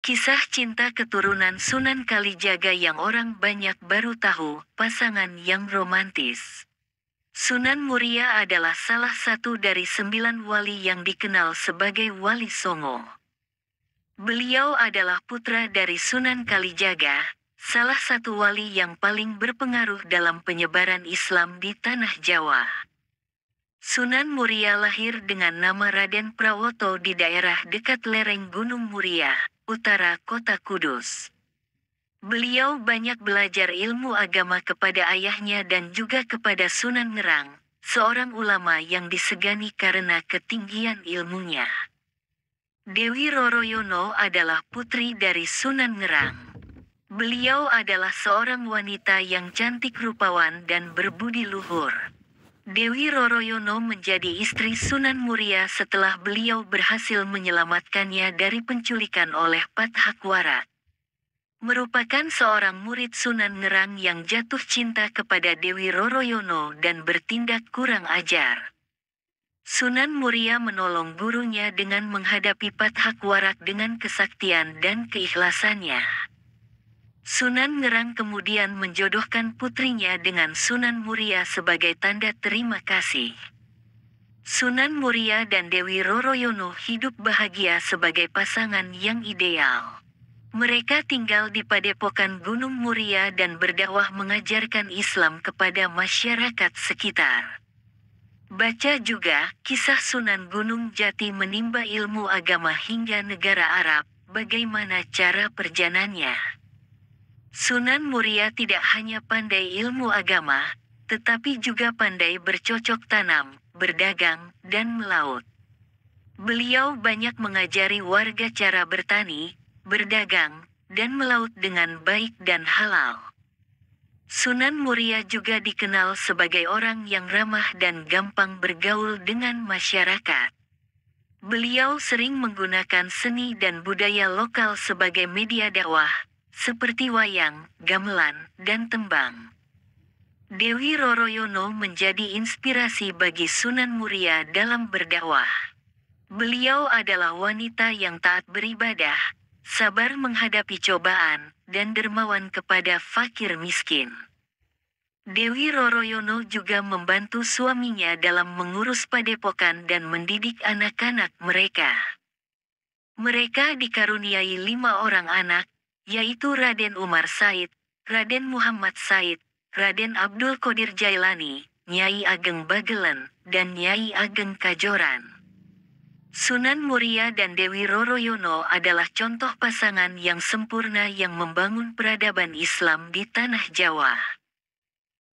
Kisah cinta keturunan Sunan Kalijaga yang orang banyak baru tahu, pasangan yang romantis. Sunan Muria adalah salah satu dari 9 wali yang dikenal sebagai Wali Songo. Beliau adalah putra dari Sunan Kalijaga, salah satu wali yang paling berpengaruh dalam penyebaran Islam di tanah Jawa. Sunan Muria lahir dengan nama Raden Prawoto di daerah dekat lereng Gunung Muria, utara kota Kudus. Beliau banyak belajar ilmu agama kepada ayahnya dan juga kepada Sunan Ngerang, seorang ulama yang disegani karena ketinggian ilmunya. Dewi Roroyono adalah putri dari Sunan Ngerang. Beliau adalah seorang wanita yang cantik rupawan dan berbudi luhur. Dewi Roroyono menjadi istri Sunan Muria setelah beliau berhasil menyelamatkannya dari penculikan oleh Pathakwarat. Merupakan seorang murid Sunan Ngerang yang jatuh cinta kepada Dewi Roroyono dan bertindak kurang ajar. Sunan Muria menolong gurunya dengan menghadapi Pathakwarat dengan kesaktian dan keikhlasannya. Sunan Ngerang kemudian menjodohkan putrinya dengan Sunan Muria sebagai tanda terima kasih. Sunan Muria dan Dewi Roroyono hidup bahagia sebagai pasangan yang ideal. Mereka tinggal di padepokan Gunung Muria dan berdakwah mengajarkan Islam kepada masyarakat sekitar. Baca juga kisah Sunan Gunung Jati menimba ilmu agama hingga negara Arab, bagaimana cara perjalanannya. Sunan Muria tidak hanya pandai ilmu agama, tetapi juga pandai bercocok tanam, berdagang, dan melaut. Beliau banyak mengajari warga cara bertani, berdagang, dan melaut dengan baik dan halal. Sunan Muria juga dikenal sebagai orang yang ramah dan gampang bergaul dengan masyarakat. Beliau sering menggunakan seni dan budaya lokal sebagai media dakwah, seperti wayang, gamelan, dan tembang. Dewi Roroyono menjadi inspirasi bagi Sunan Muria dalam berdakwah. Beliau adalah wanita yang taat beribadah, sabar menghadapi cobaan, dan dermawan kepada fakir miskin. Dewi Roroyono juga membantu suaminya dalam mengurus padepokan dan mendidik anak-anak mereka. Mereka dikaruniai 5 orang anak, yaitu Raden Umar Said, Raden Muhammad Said, Raden Abdul Qadir Jailani, Nyai Ageng Bagelen, dan Nyai Ageng Kajoran. Sunan Muria dan Dewi Roroyono adalah contoh pasangan yang sempurna yang membangun peradaban Islam di tanah Jawa.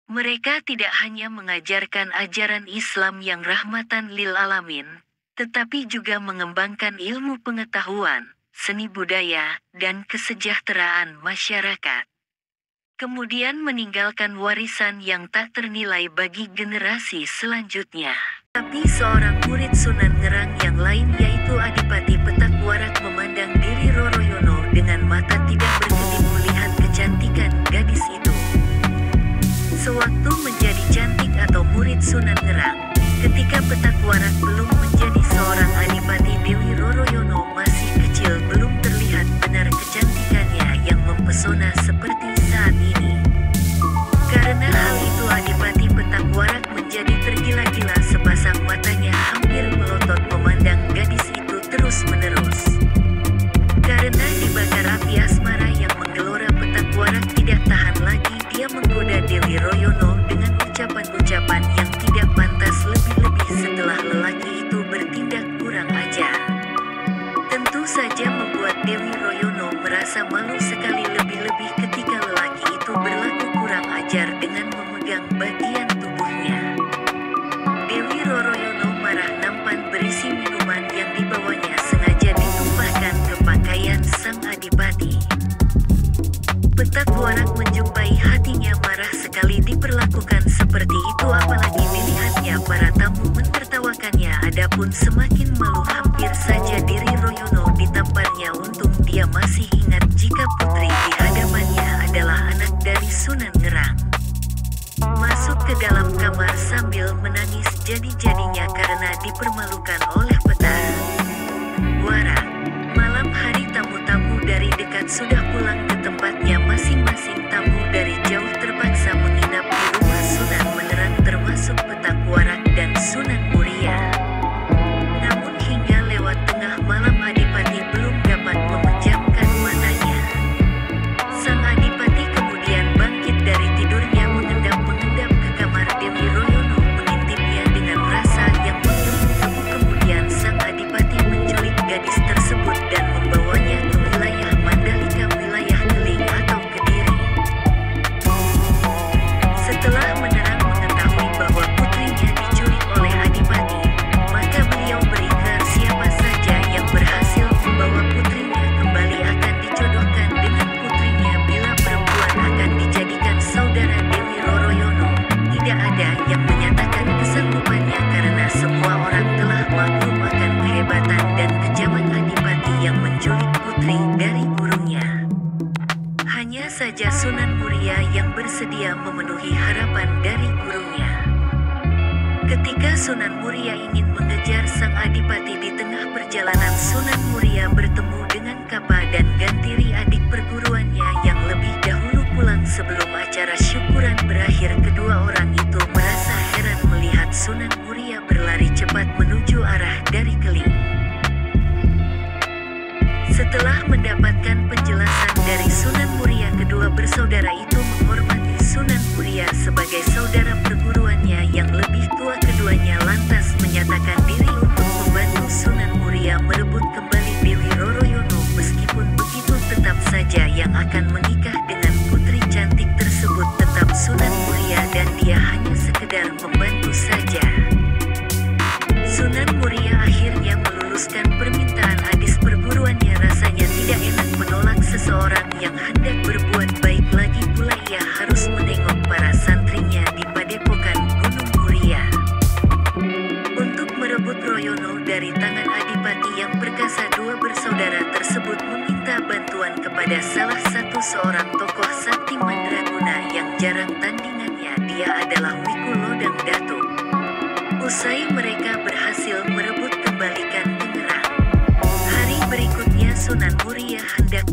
Mereka tidak hanya mengajarkan ajaran Islam yang rahmatan lil alamin, tetapi juga mengembangkan ilmu pengetahuan, seni budaya, dan kesejahteraan masyarakat. Kemudian meninggalkan warisan yang tak ternilai bagi generasi selanjutnya. Tapi seorang murid Sunan Ngerang yang lain yaitu Adipati Petakwarat memandang Dewi Roroyono dengan mata tidak berkedip melihat kecantikan gadis itu. Sewaktu menjadi cantik atau murid Sunan Ngerang, ketika Petakwarat belum menjadi seorang adipati, Dewi Roroyono masih kecil, belum terlihat benar kecantikannya yang mempesona seperti saat ini. Karena hal itu Adipati Petakwarat menjadi tergila-gila, sepasang matanya hampir melotot memandang gadis itu terus-menerus. Karena dibakar api asmara yang menggelora, Petakwarat tidak tahan lagi, dia menggoda Dewi Roroyono dengan ucapan-ucapan yang tidak pantas, lebih-lebih setelah lelaki itu bertindak kurang ajar. Tentu saja membuat Dewi Roroyono merasa malu sekali, lebih-lebih ketika lelaki itu berlaku kurang ajar dengan memegang bagian tubuhnya. Dewi Roroyono marah, nampan berisi minuman yang dibawanya sengaja ditumpahkan ke pakaian sang adipati. Petakwarat menjumpai hatinya marah sekali diperlakukan seperti itu, apalagi dilihatnya para tamu mentertawakannya. Adapun semakin malu hampir saja diri Roroyono ditamparnya. Untung dia masih ingat jika putri di hadapannya adalah anak dari Sunan Ngerang. Masuk ke dalam kamar sambil menangis jadi-jadinya karena dipermalukan oleh Petakwarat. Malam hari tamu-tamu dari saat sudah pulang ke tempatnya masing-masing, tamu dari jauh terpaksa menginap di rumah Sunan Menerang termasuk Petak Warak dan Sunan Muria. Namun hingga lewat tengah malam Adipati belum dapat memejamkan matanya. Sang Adipati kemudian bangkit dari tidurnya, mengendap-mengendap ke kamar Dewi Royono, mengintipnya dengan rasa yang menggebu-gebu. Kemudian sang Adipati menculik gadis tersebut dan membawanya ke wilayah Mandalika, wilayah Keling atau Kediri. Setelah Menerang mengetahui bahwa putrinya diculik oleh Adipati, maka beliau berikrar siapa saja yang berhasil membawa putrinya kembali akan dijodohkan dengan putrinya. Bila perempuan akan dijadikan saudara Dewi Roroyono. Tidak ada yang menyatakan kesanggupannya karena semua orang telah maklum akan kehebatan dan kejaman Adipati yang menculik putri dari gurunya. Hanya saja Sunan Muria yang bersedia memenuhi harapan dari gurunya. Ketika Sunan Muria ingin mengejar sang Adipati, di tengah perjalanan Sunan Muria bertemu dengan Kapa dan Gantiri, adik perguruannya yang lebih dahulu pulang sebelum acara syukuran berakhir. Kedua orang itu merasa heran melihat Sunan Muria berlari cepat menuju arah dari Keling. Setelah mendapatkan penjelasan dari Sunan Muria, kedua bersaudara itu menghormati Sunan Muria sebagai saudara perguruannya yang lebih tua. Keduanya lantas menyatakan diri untuk membantu Sunan Muria merebut kembali Dewi Roroyono. Meskipun begitu, tetap saja yang akan menikah dengan putri cantik tersebut tetap Sunan Muria dan dia hanya sekedar membantu saja. Sunan Muria akhirnya meluluskan permintaan adik perguruannya. Rasanya tidak enak menolak seseorang yang hendak berbuat baik, lagi pula ia harus menengok para santrinya di padepokan Gunung Muria. Untuk merebut Royono dari tangan Adipati yang perkasa, dua bersaudara tersebut meminta bantuan kepada salah satu seorang tokoh sakti mandraguna yang jarang tandingannya. Dia adalah Wiku Lodang Datuk. Usai mereka berhasil merebut kembalikan Tangerang, hari berikutnya Sunan Muria hendak